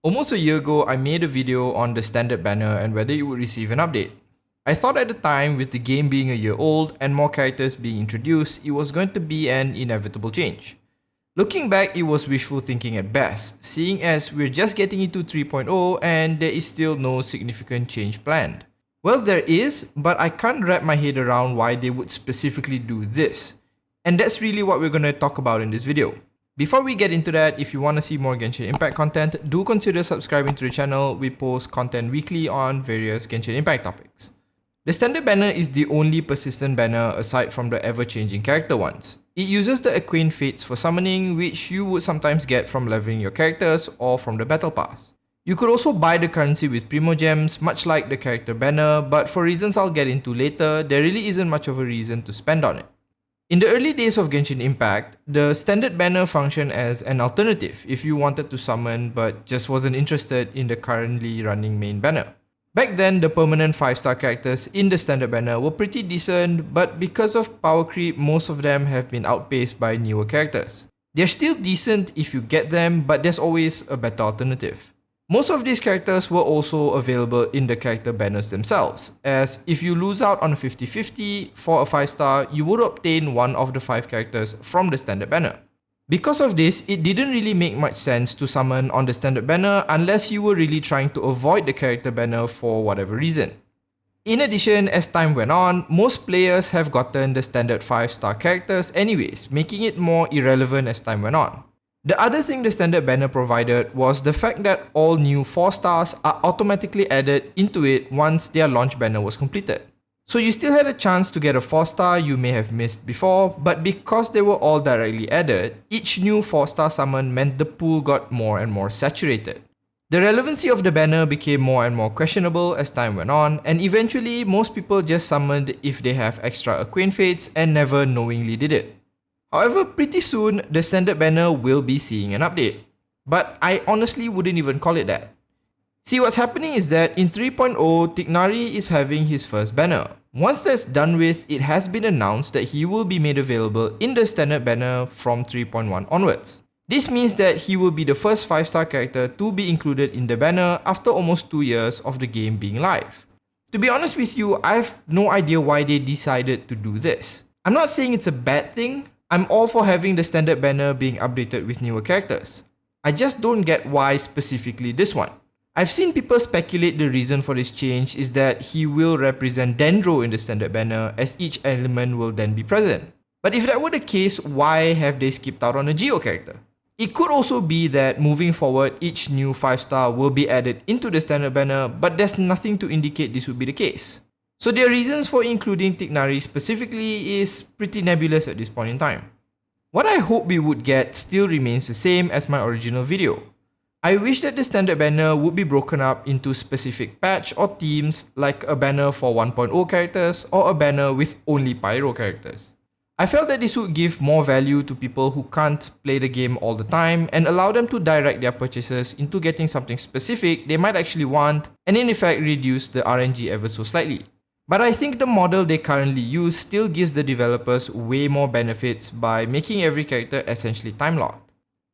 Almost a year ago, I made a video on the standard banner and whether it would receive an update. I thought at the time, with the game being a year old and more characters being introduced, it was going to be an inevitable change. Looking back, it was wishful thinking at best, seeing as we're just getting into 3.0 and there is still no significant change planned. Well, there is, but I can't wrap my head around why they would specifically do this. And that's really what we're going to talk about in this video. Before we get into that, if you want to see more Genshin Impact content, do consider subscribing to the channel. We post content weekly on various Genshin Impact topics. The standard banner is the only persistent banner aside from the ever-changing character ones. It uses the Acquaint Fates for summoning, which you would sometimes get from leveling your characters or from the battle pass. You could also buy the currency with Primo Gems, much like the character banner, but for reasons I'll get into later, there really isn't much of a reason to spend on it. In the early days of Genshin Impact, the standard banner functioned as an alternative if you wanted to summon but just wasn't interested in the currently running main banner. Back then, the permanent 5-star characters in the standard banner were pretty decent, but because of power creep, most of them have been outpaced by newer characters. They're still decent if you get them, but there's always a better alternative. Most of these characters were also available in the character banners themselves, as if you lose out on a 50-50 for a 5-star, you would obtain one of the 5 characters from the standard banner. Because of this, it didn't really make much sense to summon on the standard banner unless you were really trying to avoid the character banner for whatever reason. In addition, as time went on, most players have gotten the standard 5-star characters anyways, making it more irrelevant as time went on. The other thing the standard banner provided was the fact that all new 4 stars are automatically added into it once their launch banner was completed. So you still had a chance to get a 4-star you may have missed before, but because they were all directly added, each new 4-star summon meant the pool got more and more saturated. The relevancy of the banner became more and more questionable as time went on, and eventually most people just summoned if they have extra Acquaint Fates and never knowingly did it. However, pretty soon, the standard banner will be seeing an update. But I honestly wouldn't even call it that. See, what's happening is that in 3.0, Tighnari is having his first banner. Once that's done with, it has been announced that he will be made available in the standard banner from 3.1 onwards. This means that he will be the first 5-star character to be included in the banner after almost 2 years of the game being live. To be honest with you, I have no idea why they decided to do this. I'm not saying it's a bad thing. I'm all for having the standard banner being updated with newer characters. I just don't get why specifically this one. I've seen people speculate the reason for this change is that he will represent Dendro in the standard banner, as each element will then be present. But if that were the case, why have they skipped out on a Geo character? It could also be that moving forward, each new 5-star will be added into the standard banner, but there's nothing to indicate this would be the case. So their reasons for including Tighnari specifically is pretty nebulous at this point in time. What I hope we would get still remains the same as my original video. I wish that the standard banner would be broken up into specific patch or themes, like a banner for 1.0 characters or a banner with only Pyro characters. I felt that this would give more value to people who can't play the game all the time and allow them to direct their purchases into getting something specific they might actually want, and in effect reduce the RNG ever so slightly. But I think the model they currently use still gives the developers way more benefits by making every character essentially time-locked.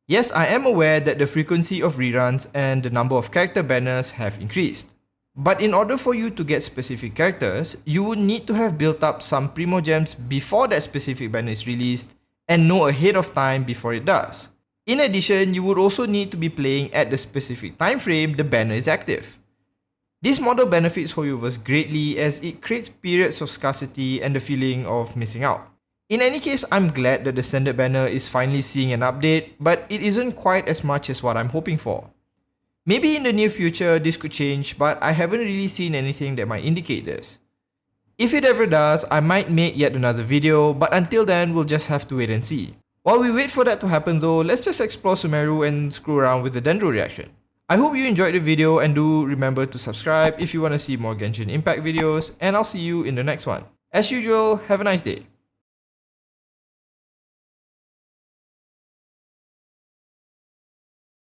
Yes, I am aware that the frequency of reruns and the number of character banners have increased. But in order for you to get specific characters, you would need to have built up some Primo Gems before that specific banner is released and know ahead of time before it does. In addition, you would also need to be playing at the specific time frame the banner is active. This model benefits holdovers greatly as it creates periods of scarcity and the feeling of missing out. In any case, I'm glad that the standard banner is finally seeing an update, but it isn't quite as much as what I'm hoping for. Maybe in the near future this could change, but I haven't really seen anything that might indicate this. If it ever does, I might make yet another video, but until then we'll just have to wait and see. While we wait for that to happen though, let's just explore Sumeru and screw around with the dendro reaction. I hope you enjoyed the video and do remember to subscribe if you want to see more Genshin Impact videos, and I'll see you in the next one. As usual, have a nice day.